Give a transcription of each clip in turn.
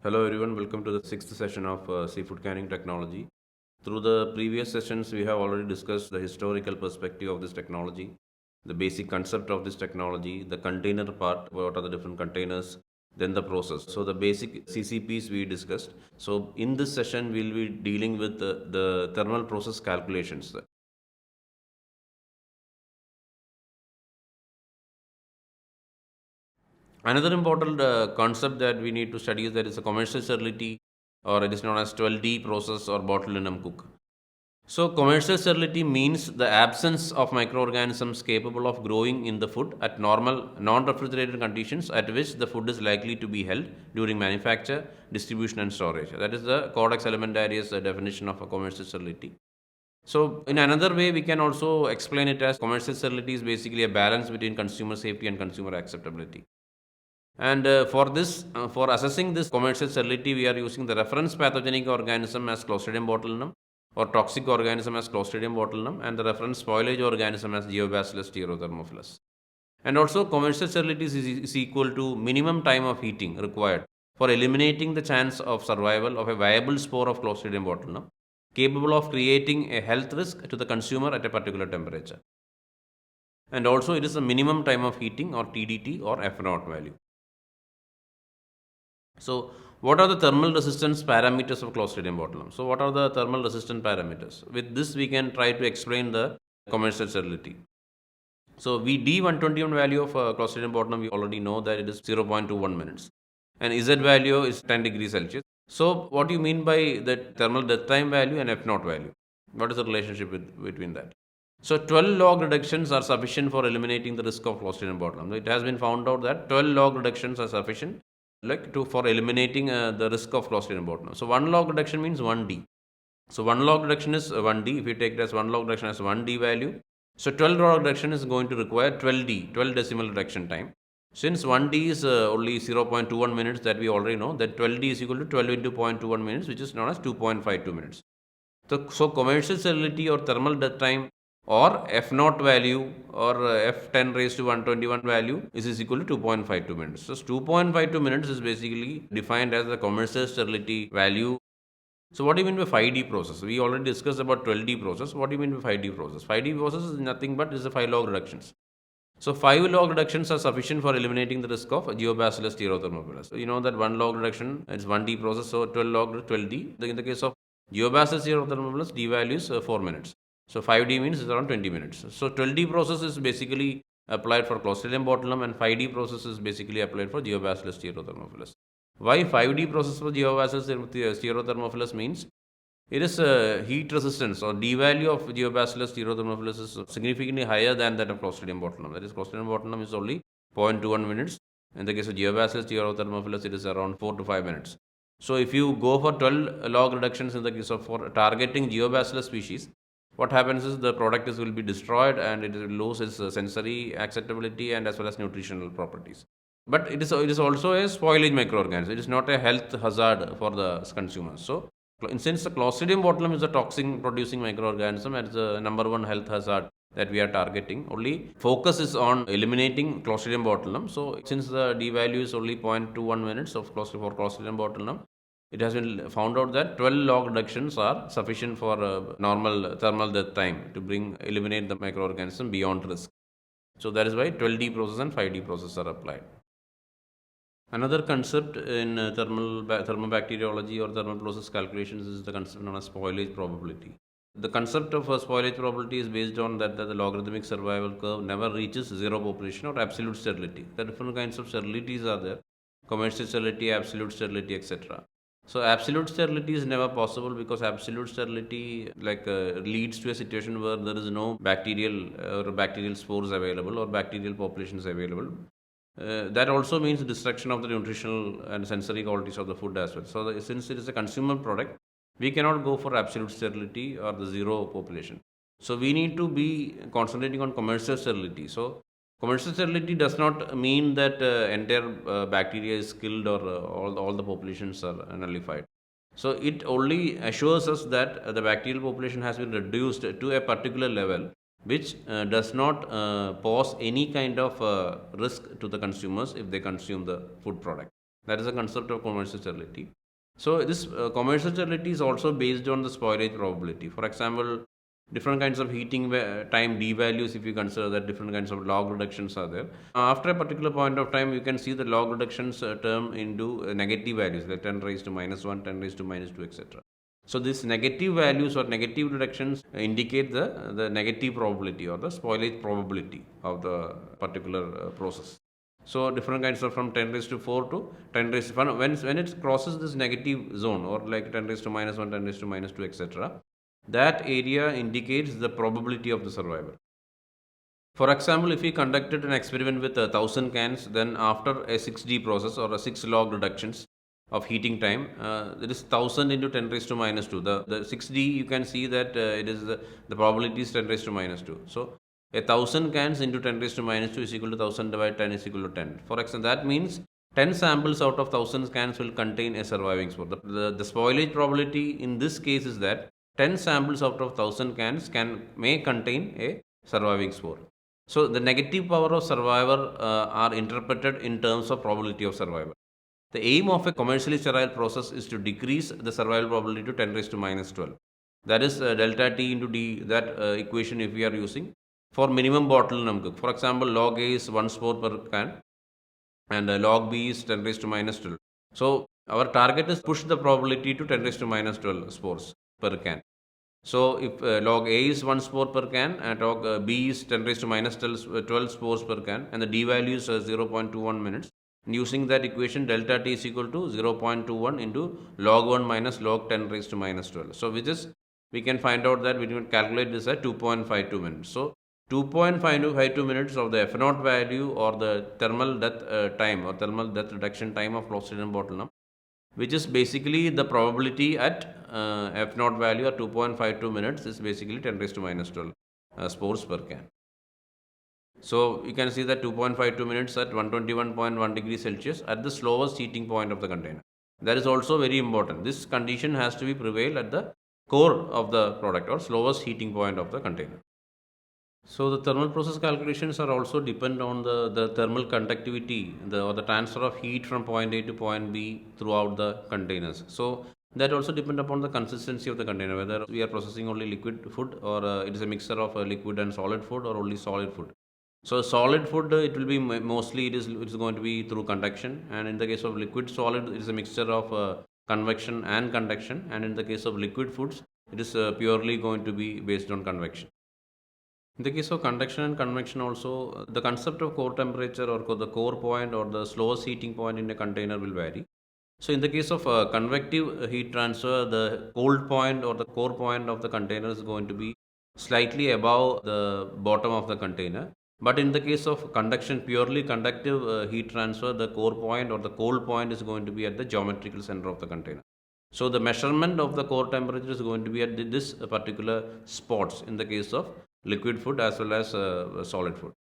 Hello everyone, welcome to the sixth session of seafood canning technology. Through the previous sessions, we have already discussed the historical perspective of this technology, the basic concept of this technology, the container part, what are the different containers, then the process. So the basic CCPs we discussed. So in this session, we'll be dealing with the thermal process calculations. Another important concept that we need to study is that is a commercial sterility, or it is known as 12D process or botulinum cook. So, commercial sterility means the absence of microorganisms capable of growing in the food at normal, non refrigerated conditions at which the food is likely to be held during manufacture, distribution, and storage. That is the Codex Alimentarius definition of a commercial sterility. So, in another way, we can also explain it as commercial sterility is basically a balance between consumer safety and consumer acceptability. And for assessing this commercial sterility, we are using the reference pathogenic organism as Clostridium botulinum or toxic organism as Clostridium botulinum and the reference spoilage organism as Geobacillus stereothermophilus. And also, commercial sterility is equal to minimum time of heating required for eliminating the chance of survival of a viable spore of Clostridium botulinum capable of creating a health risk to the consumer at a particular temperature. And also, it is the minimum time of heating or TDT or F naught value. So, what are the thermal resistance parameters of Clostridium botulinum? So, what are the thermal resistant parameters? With this, we can try to explain the commercial sterility. So, D121 value of Clostridium botulinum, we already know that it is 0.21 minutes, and Z value is 10 degrees Celsius. So, what do you mean by that thermal death time value and F naught value? What is the relationship between that? So, 12 log reductions are sufficient for eliminating the risk of Clostridium botulinum. It has been found out that 12 log reductions are sufficient for eliminating the risk of Clostridium botulinum. So 1 log reduction means 1D. So 1 log reduction is 1D. If we take it as 1 log reduction as 1D value, so 12 log reduction is going to require 12D, 12 decimal reduction time. Since 1D is only 0.21 minutes, that we already know, that 12D is equal to 12 into 0.21 minutes, which is known as 2.52 minutes. So commercial sterility or thermal death time or F naught value or F10 raised to 121 value is equal to 2.52 minutes. So 2.52 minutes is basically defined as the commercial sterility value. So what do you mean by 5D process? We already discussed about 12D process. What do you mean by 5D process? 5D process is nothing but is the 5 log reductions. So 5 log reductions are sufficient for eliminating the risk of Geobacillus stereothermophilus. So you know that 1 log reduction is 1D process, so 12 log 12D. In the case of Geobacillus stereothermophilus, D value is 4 minutes. So 5D means it's around 20 minutes. So 12D process is basically applied for Clostridium botulinum and 5D process is basically applied for Geobacillus stereothermophilus. Why 5D process for Geobacillus stereothermophilus means it is heat resistance or D value of Geobacillus stereothermophilus is significantly higher than that of Clostridium botulinum. That is, Clostridium botulinum is only 0.21 minutes. In the case of Geobacillus stereothermophilus, it is around 4 to 5 minutes. So if you go for 12 log reductions in the case of for targeting Geobacillus species, what happens is the product will be destroyed and it will lose its sensory acceptability and as well as nutritional properties. But it is also a spoilage microorganism. It is not a health hazard for the consumer. So since the Clostridium botulinum is a toxin producing microorganism, and it's the number one health hazard that we are targeting. Only focus is on eliminating Clostridium botulinum. So since the D value is only 0.21 minutes of Clostridium botulinum, it has been found out that 12 log reductions are sufficient for normal thermal death time to eliminate the microorganism beyond risk. So that is why 12D process and 5D process are applied. Another concept in thermobacteriology or thermal process calculations is the concept known as spoilage probability. The concept of spoilage probability is based on that the logarithmic survival curve never reaches zero population or absolute sterility. The different kinds of sterilities are there: commercial sterility, absolute sterility, etc. So absolute sterility is never possible because absolute sterility leads to a situation where there is no bacterial spores available or bacterial populations available. That also means destruction of the nutritional and sensory qualities of the food as well. So since it is a consumer product, we cannot go for absolute sterility or the zero population. So we need to be concentrating on commercial sterility. So commercial sterility does not mean that entire bacteria is killed or all the populations are nullified. So it only assures us that the bacterial population has been reduced to a particular level which does not pose any kind of risk to the consumers if they consume the food product. That is the concept of commercial sterility. So this commercial sterility is also based on the spoilage probability. For example, different kinds of heating time d values, if you consider that different kinds of log reductions are there. After a particular point of time, you can see the log reductions term into negative values like 10 raised to minus 1, 10 raised to minus 2, etc. So these negative values or negative reductions indicate the negative probability or the spoilage probability of the particular process. So different kinds of from 10 raised to 4 to 10 raised to 1. When it crosses this negative zone or like 10 raised to minus 1, 10 raised to minus 2, etc., that area indicates the probability of the survival. For example, if we conducted an experiment with 1,000 cans, then after a 6D process or a 6 log reductions of heating time, it is 1,000 into 10 raised to minus 2. The 6D, you can see that it is the probability is 10 raised to minus 2. So, 1,000 cans into 10 raised to minus 2 is equal to 1,000 divided 10 is equal to 10. For example, that means 10 samples out of 1,000 cans will contain a surviving spore. The spoilage probability in this case is that 10 samples out of 1,000 cans may contain a surviving spore. So the negative power of survivor are interpreted in terms of probability of survival. The aim of a commercially sterile process is to decrease the survival probability to 10 raised to minus 12. That is delta T into D, that equation if we are using for minimum bottle number. For example, log A is 1 spore per can and log B is 10 raised to minus 12. So our target is push the probability to 10 raised to minus 12 spores per can. So if log A is 1 spore per can and log B is 10 raised to minus 12 spores per can and the D value is 0.21 minutes. And using that equation, delta T is equal to 0.21 into log 1 minus log 10 raised to minus 12. So which is, we can find out that we can calculate this at 2.52 minutes. So 2.52 minutes of the F0 value or the thermal death time or thermal death reduction time of Clostridium botulinum, which is basically the probability at F0 value at 2.52 minutes is basically 10 raised to minus 12 spores per can. So you can see that 2.52 minutes at 121.1 degrees Celsius at the slowest heating point of the container. That is also very important. This condition has to be prevail at the core of the product or slowest heating point of the container. So the thermal process calculations are also depend on the thermal conductivity or the transfer of heat from point A to point B throughout the containers. So that also depend upon the consistency of the container, whether we are processing only liquid food or it is a mixture of liquid and solid food or only solid food. So solid food, it will be mostly it is going to be through conduction, and in the case of liquid solid, it is a mixture of convection and conduction, and in the case of liquid foods, it is purely going to be based on convection. In the case of conduction and convection also, the concept of core temperature or the core point or the slowest heating point in a container will vary. So in the case of convective heat transfer, the cold point or the core point of the container is going to be slightly above the bottom of the container. But in the case of conduction, purely conductive heat transfer, the core point or the cold point is going to be at the geometrical center of the container. So the measurement of the core temperature is going to be at this particular spots in the case of liquid food as well as solid food.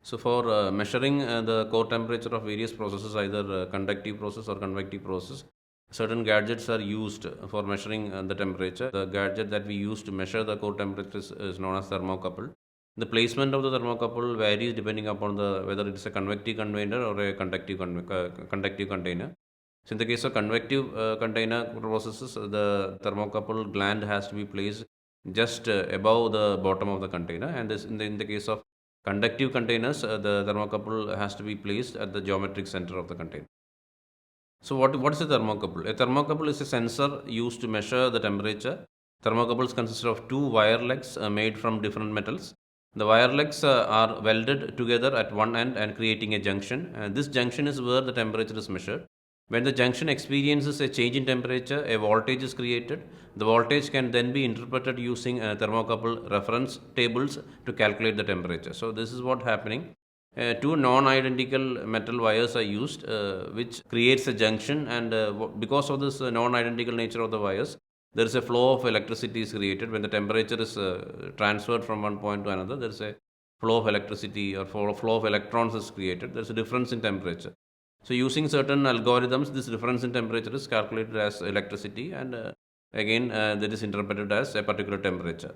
So for measuring the core temperature of various processes, either conductive process or convective process, certain gadgets are used for measuring the temperature. The gadget that we use to measure the core temperature is known as thermocouple. The placement of the thermocouple varies depending upon whether it is a convective container or a conductive container. So in the case of convective container processes, the thermocouple gland has to be placed just above the bottom of the container, and this in the case of conductive containers, the thermocouple has to be placed at the geometric center of the container. So what is a thermocouple? A thermocouple is a sensor used to measure the temperature. Thermocouples consist of two wire legs made from different metals. The wire legs are welded together at one end and creating a junction. This junction is where the temperature is measured. When the junction experiences a change in temperature, a voltage is created. The voltage can then be interpreted using thermocouple reference tables to calculate the temperature. So this is what happening. Two non-identical metal wires are used, which creates a junction, and because of this non-identical nature of the wires, there is a flow of electricity is created. When the temperature is transferred from one point to another, there is a flow of electricity or flow of electrons is created. There is a difference in temperature. So using certain algorithms, this difference in temperature is calculated as electricity, and again that is interpreted as a particular temperature.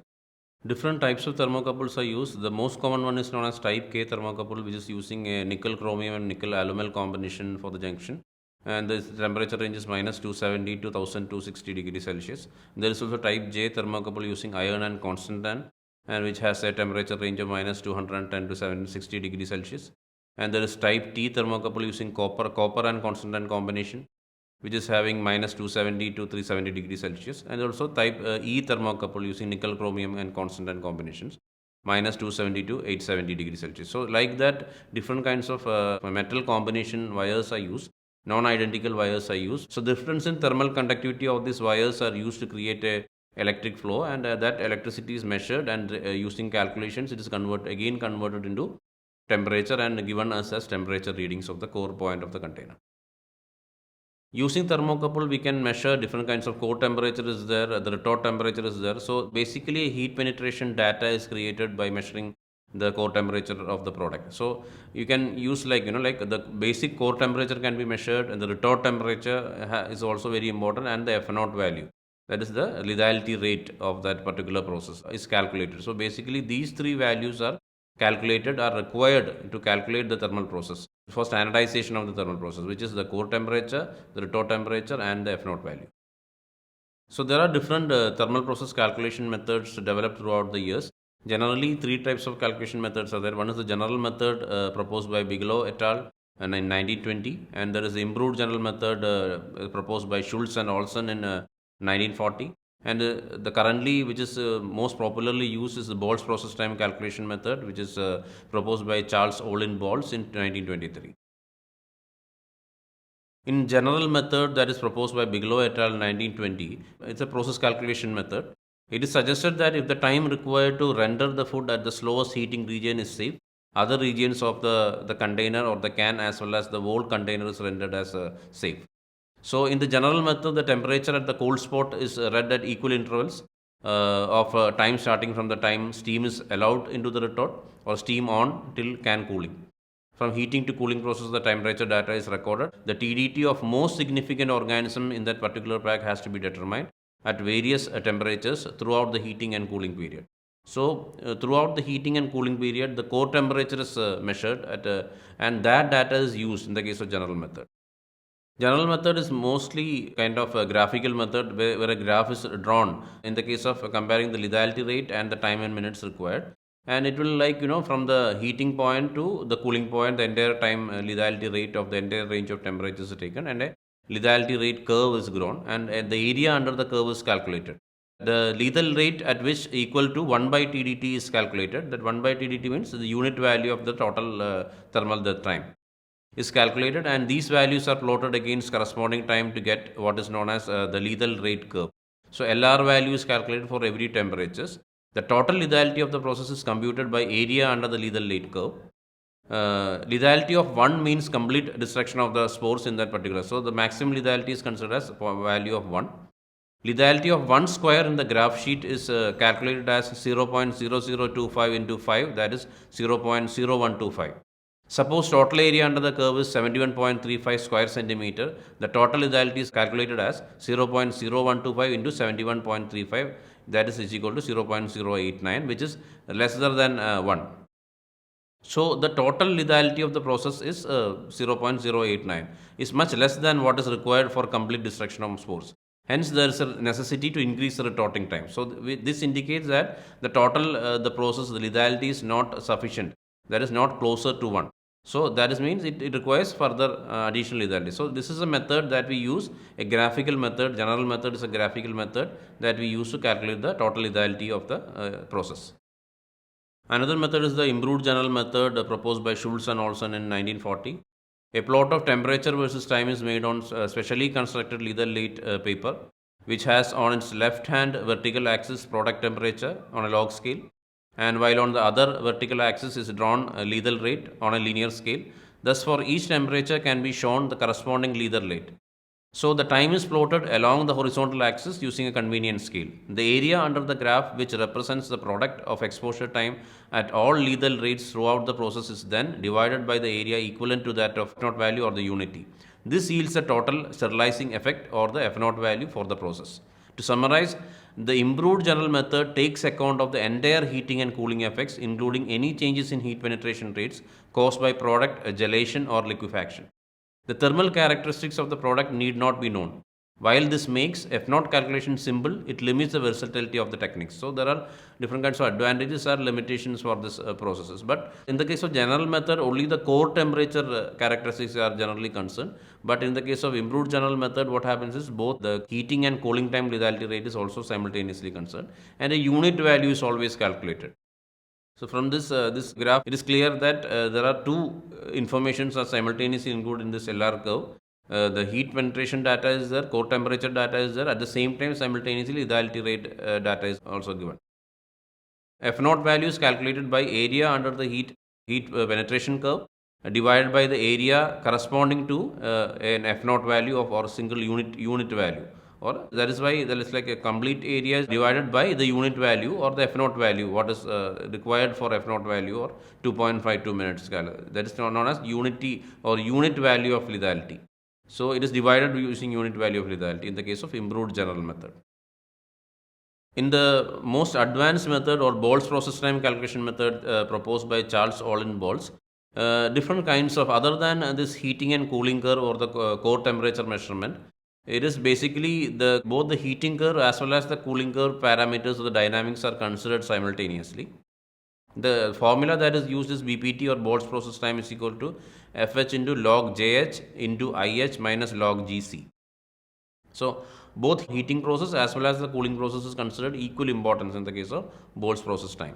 Different types of thermocouples are used. The most common one is known as type K thermocouple, which is using a nickel chromium and nickel aluminum combination for the junction. And the temperature range is minus 270 to 1260 degrees Celsius. There is also type J thermocouple using iron and constant and which has a temperature range of minus 210 to 760 degrees Celsius. And there is type T thermocouple using copper and constant combination, which is having minus 270 to 370 degrees Celsius, and also type E thermocouple using nickel chromium and constant combinations, minus 270 to 870 degrees Celsius. So like that, different kinds of metal combination wires are used, non-identical wires are used. So difference in thermal conductivity of these wires are used to create a electric flow, and that electricity is measured, and using calculations it is converted into temperature and given us as temperature readings of the core point of the container. Using thermocouple, we can measure different kinds of core temperature is there, the retort temperature is there. So basically, heat penetration data is created by measuring the core temperature of the product. So you can use like the basic core temperature can be measured, and the retort temperature is also very important, and the F0 value, that is the lethality rate of that particular process, is calculated. So basically, these three values are required to calculate the thermal process for standardization of the thermal process, which is the core temperature, the retort temperature, and the F0 value. So there are different thermal process calculation methods developed throughout the years. Generally, three types of calculation methods are there. One is the general method proposed by Bigelow et al. In 1920, and there is the improved general method proposed by Schultz and Olson in 1940. And the currently, which is most popularly used, is the Ball's process time calculation method, which is proposed by Charles Olin Balls in 1923. In general method that is proposed by Bigelow et al. 1920, it's a process calculation method. It is suggested that if the time required to render the food at the slowest heating region is safe, other regions of the container or the can as well as the whole container is rendered as safe. So in the general method, the temperature at the cold spot is read at equal intervals of time starting from the time steam is allowed into the retort or steam on till can cooling. From heating to cooling process, the temperature data is recorded. The TDT of most significant organism in that particular pack has to be determined at various temperatures throughout the heating and cooling period. So throughout the heating and cooling period, the core temperature is measured and that data is used in the case of general method. General method is mostly kind of a graphical method where a graph is drawn in the case of comparing the lethality rate and the time and minutes required. And it will from the heating point to the cooling point, the entire time lethality rate of the entire range of temperatures is taken, and a lethality rate curve is drawn, and the area under the curve is calculated. The lethal rate at which equal to 1 by TDT is calculated. That 1 by TDT means the unit value of the total thermal death time is calculated, and these values are plotted against corresponding time to get what is known as the lethal rate curve. So LR value is calculated for every temperatures. The total lethality of the process is computed by area under the lethal rate curve. Lethality of 1 means complete destruction of the spores in that particular. So the maximum lethality is considered as value of 1. Lethality of 1 square in the graph sheet is calculated as 0.0025 into 5, that is 0.0125. Suppose total area under the curve is 71.35 square centimeter. The total lethality is calculated as 0.0125 into 71.35, that is equal to 0.089, which is lesser than 1. So the total lethality of the process is 0.089, is much less than what is required for complete destruction of spores. Hence, there is a necessity to increase the retorting time. So this indicates that the total the process, the lethality is not sufficient. That is not closer to 1. So that means it requires further additional lethality. So this is a method that we use, a graphical method. General method is a graphical method that we use to calculate the total lethality of the process. Another method is the improved general method proposed by Schultz and Olson in 1940. A plot of temperature versus time is made on specially constructed lethal rate paper, which has on its left hand vertical axis product temperature on a log scale, and while on the other vertical axis is drawn a lethal rate on a linear scale. Thus, for each temperature can be shown the corresponding lethal rate. So, the time is plotted along the horizontal axis using a convenient scale. The area under the graph, which represents the product of exposure time at all lethal rates throughout the process, is then divided by the area equivalent to that of F0 value or the unity. This yields the total sterilizing effect or the F0 value for the process. To summarize, the improved general method takes account of the entire heating and cooling effects, including any changes in heat penetration rates caused by product gelation or liquefaction. The thermal characteristics of the product need not be known. While this makes F0 calculation simple, it limits the versatility of the techniques. So there are different kinds of advantages or limitations for this processes. But in the case of general method, only the core temperature characteristics are generally concerned. But in the case of improved general method, what happens is both the heating and cooling time lethality rate is also simultaneously concerned, and a unit value is always calculated. So from this graph, it is clear that there are two informations are simultaneously included in this LR curve. The heat penetration data is there, core temperature data is there. At the same time, simultaneously, lethality rate data is also given. F0 value is calculated by area under the heat penetration curve divided by the area corresponding to an F0 value of or single unit value. Or that is why there is like a complete area is divided by the unit value or the F0 value, what is required for F0 value or 2.52 minutes. That is known as unity or unit value of lethality. So it is divided using unit value of lethality in the case of improved general method. In the most advanced method or Boles process time calculation method proposed by Charles Olin Boles, different kinds of, other than this heating and cooling curve or the core temperature measurement, it is basically both the heating curve as well as the cooling curve parameters of the dynamics are considered simultaneously. The formula that is used is BPT or Boles process time is equal to FH into log JH into IH minus log GC. So both heating process as well as the cooling process is considered equal importance in the case of Boles process time.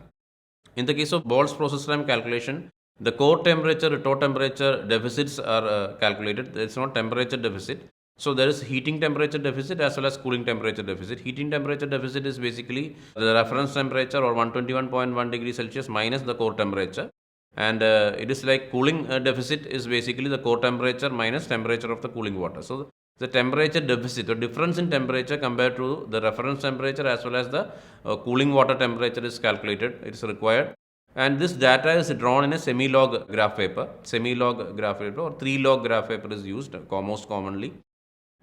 In the case of Boles process time calculation, the core temperature, retort temperature deficits are calculated. It's not temperature deficit. So there is heating temperature deficit as well as cooling temperature deficit. Heating temperature deficit is basically the reference temperature or 121.1 degrees Celsius minus the core temperature. And it is like cooling deficit is basically the core temperature minus temperature of the cooling water. So the temperature deficit, the difference in temperature compared to the reference temperature as well as the cooling water temperature is calculated. It is required. And this data is drawn in a semi-log graph paper. Semi-log graph paper or 3-log graph paper is used most commonly.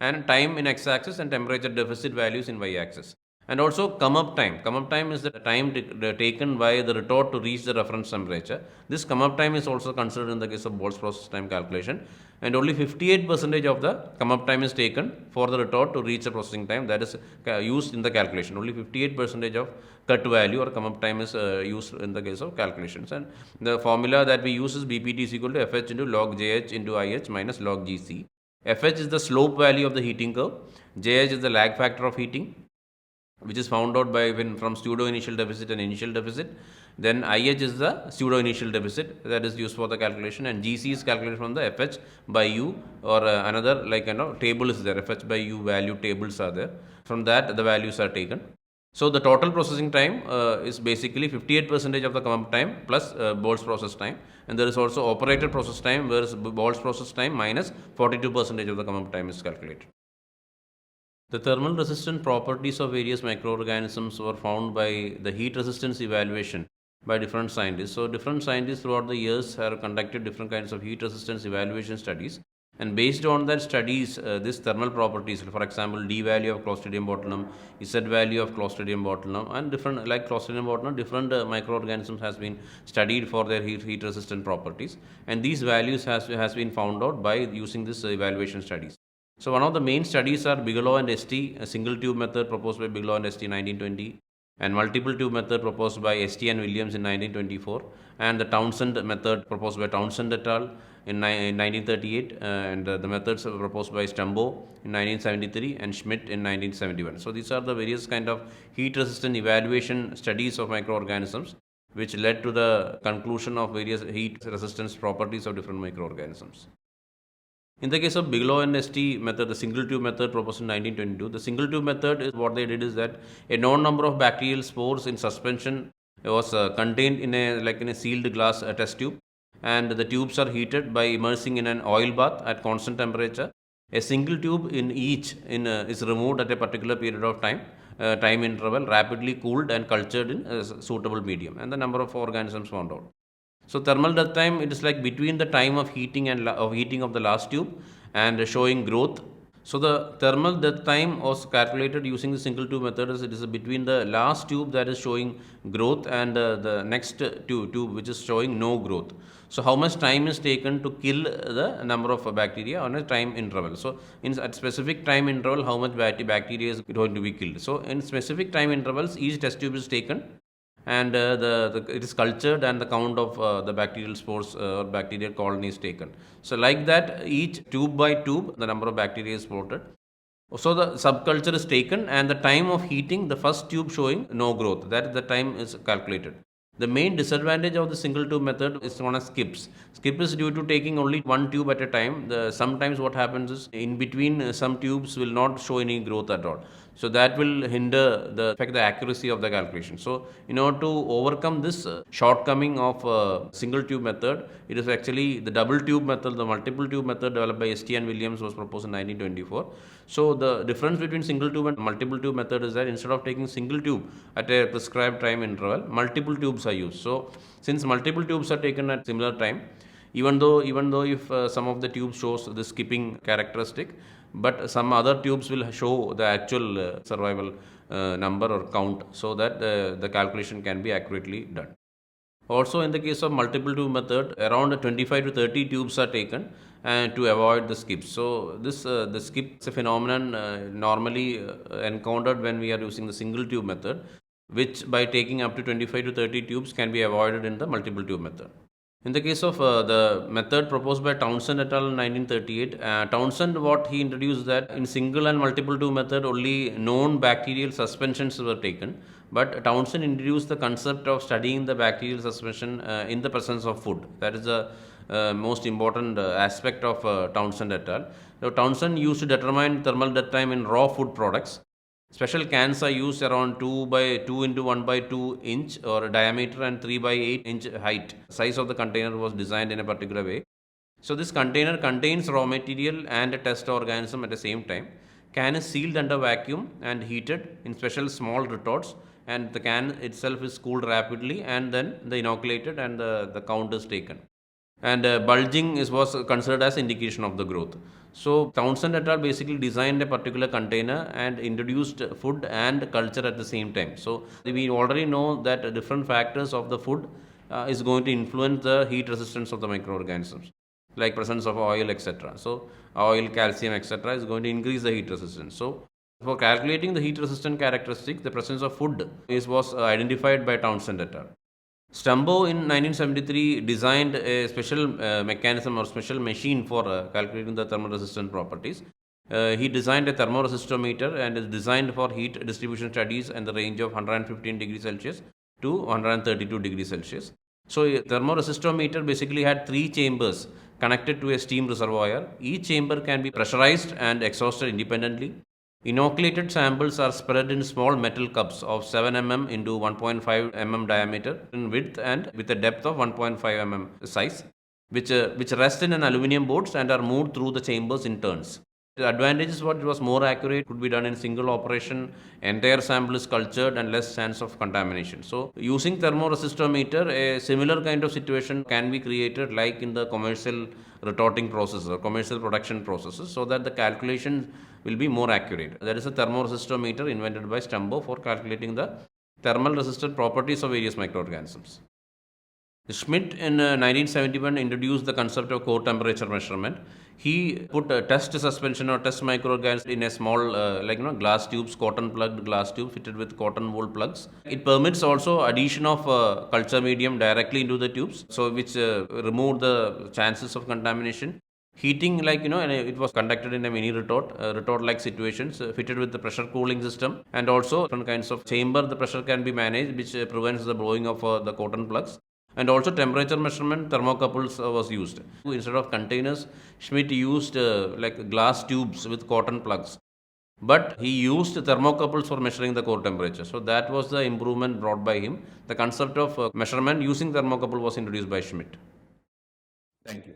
And time in x-axis and temperature deficit values in y-axis. And also come up time. Come up time is the time taken by the retort to reach the reference temperature. This come up time is also considered in the case of Boles process time calculation. And only 58% of the come up time is taken for the retort to reach the processing time, that is used in the calculation. Only 58% of cut value or come up time is used in the case of calculations. And the formula that we use is BPT is equal to FH into log JH into IH minus log GC. FH is the slope value of the heating curve. JH is the lag factor of heating, which is found out by from pseudo initial deficit and initial deficit. Then IH is the pseudo initial deficit that is used for the calculation, and GC is calculated from the FH by U or another table is there. FH by U value tables are there. From that the values are taken. So the total processing time is basically 58% of the come up time plus Boles process time, and there is also operator process time, whereas Boles process time minus 42% of the come up time is calculated. The thermal resistant properties of various microorganisms were found by the heat resistance evaluation by different scientists. So different scientists throughout the years have conducted different kinds of heat resistance evaluation studies. And based on that studies, this thermal properties, for example, D value of Clostridium botulinum, Z value of Clostridium botulinum, and different like Clostridium botulinum, different microorganisms has been studied for their heat resistant properties, and these values has been found out by using this evaluation studies. So one of the main studies are Bigelow and ST, a single tube method proposed by Bigelow and ST in 1920, and multiple tube method proposed by ST and Williams in 1924, and the Townsend method proposed by Townsend et al. In 1938, and the methods proposed by Stumbo in 1973 and Schmidt in 1971. So these are the various kind of heat resistant evaluation studies of microorganisms which led to the conclusion of various heat resistance properties of different microorganisms. In the case of Bigelow and ST method, the single tube method proposed in 1922, the single tube method is what they did is that a known number of bacterial spores in suspension was contained in a sealed glass test tube, and the tubes are heated by immersing in an oil bath at constant temperature. A single tube in each is removed at a particular period of time interval, rapidly cooled and cultured in a suitable medium, and the number of organisms found out. So thermal death time, it is like between the time of heating of the last tube and showing growth So the thermal death time was calculated using the single tube method. As it is between the last tube that is showing growth and the next tube which is showing no growth. So how much time is taken to kill the number of bacteria on a time interval. So at specific time interval, how much bacteria is going to be killed. So in specific time intervals, each test tube is taken and it is cultured and the count of the bacterial spores or bacterial colony is taken. So like that, each tube by tube, the number of bacteria is plotted. So the subculture is taken and the time of heating, the first tube showing no growth, that the time is calculated. The main disadvantage of the single tube method is known as skips. Skip is due to taking only one tube at a time. Sometimes what happens is in between some tubes will not show any growth at all. So that will hinder the accuracy of the calculation. So in order to overcome this shortcoming of single tube method, it is actually the double tube method, the multiple tube method developed by ST and Williams was proposed in 1924. So the difference between single tube and multiple tube method is that instead of taking single tube at a prescribed time interval, multiple tubes are used. So since multiple tubes are taken at similar time, even though if some of the tubes shows the skipping characteristic, but some other tubes will show the actual survival number or count, so that the calculation can be accurately done. Also, in the case of multiple tube method, around 25 to 30 tubes are taken to avoid the skips. So this the skip is a phenomenon normally encountered when we are using the single tube method, which by taking up to 25 to 30 tubes can be avoided in the multiple tube method. In the case of the method proposed by Townsend et al. In 1938, Townsend, what he introduced that in single and multiple tube method only known bacterial suspensions were taken, but Townsend introduced the concept of studying the bacterial suspension in the presence of food. That is the most important aspect of Townsend et al. So Townsend used to determine thermal death time in raw food products. Special cans are used around 2 by 2 into 1 by 2 inch or diameter and 3 by 8 inch height. Size of the container was designed in a particular way. So this container contains raw material and a test organism at the same time. Can is sealed under vacuum and heated in special small retorts, and the can itself is cooled rapidly and then the inoculated and the count is taken. And bulging was considered as indication of the growth. So Townsend et al. Basically designed a particular container and introduced food and culture at the same time. So we already know that different factors of the food is going to influence the heat resistance of the microorganisms, like presence of oil, etc. So oil, calcium, etc. is going to increase the heat resistance. So for calculating the heat resistant characteristic, the presence of food was identified by Townsend et al. Stumbo in 1973 designed a special mechanism or special machine for calculating the thermal resistant properties. He designed a thermoresistometer and is designed for heat distribution studies in the range of 115 degrees Celsius to 132 degrees Celsius. So a thermoresistometer basically had 3 chambers connected to a steam reservoir. Each chamber can be pressurized and exhausted independently. Inoculated samples are spread in small metal cups of 7 mm into 1.5 mm diameter in width and with a depth of 1.5 mm size, which rest in an aluminum boards and are moved through the chambers in turns. The advantage is what it was more accurate, could be done in single operation, entire sample is cultured and less chance of contamination. So using thermoresistometer, a similar kind of situation can be created like in the commercial retorting process or commercial production processes, so that the calculation will be more accurate. That is a thermoresistometer invented by Stumbo for calculating the thermal resistant properties of various microorganisms. Schmidt in 1971 introduced the concept of core temperature measurement. He put a test suspension or test microorganism in a small glass tubes, cotton plugged glass tube fitted with cotton wool plugs. It permits also addition of culture medium directly into the tubes, so which remove the chances of contamination. Heating, it was conducted in a mini retort like situations, fitted with the pressure cooling system, and also different kinds of chamber the pressure can be managed, which prevents the blowing of the cotton plugs. And also temperature measurement thermocouples was used. Instead of containers, Schmidt used glass tubes with cotton plugs. But he used thermocouples for measuring the core temperature. So that was the improvement brought by him. The concept of measurement using thermocouple was introduced by Schmidt. Thank you.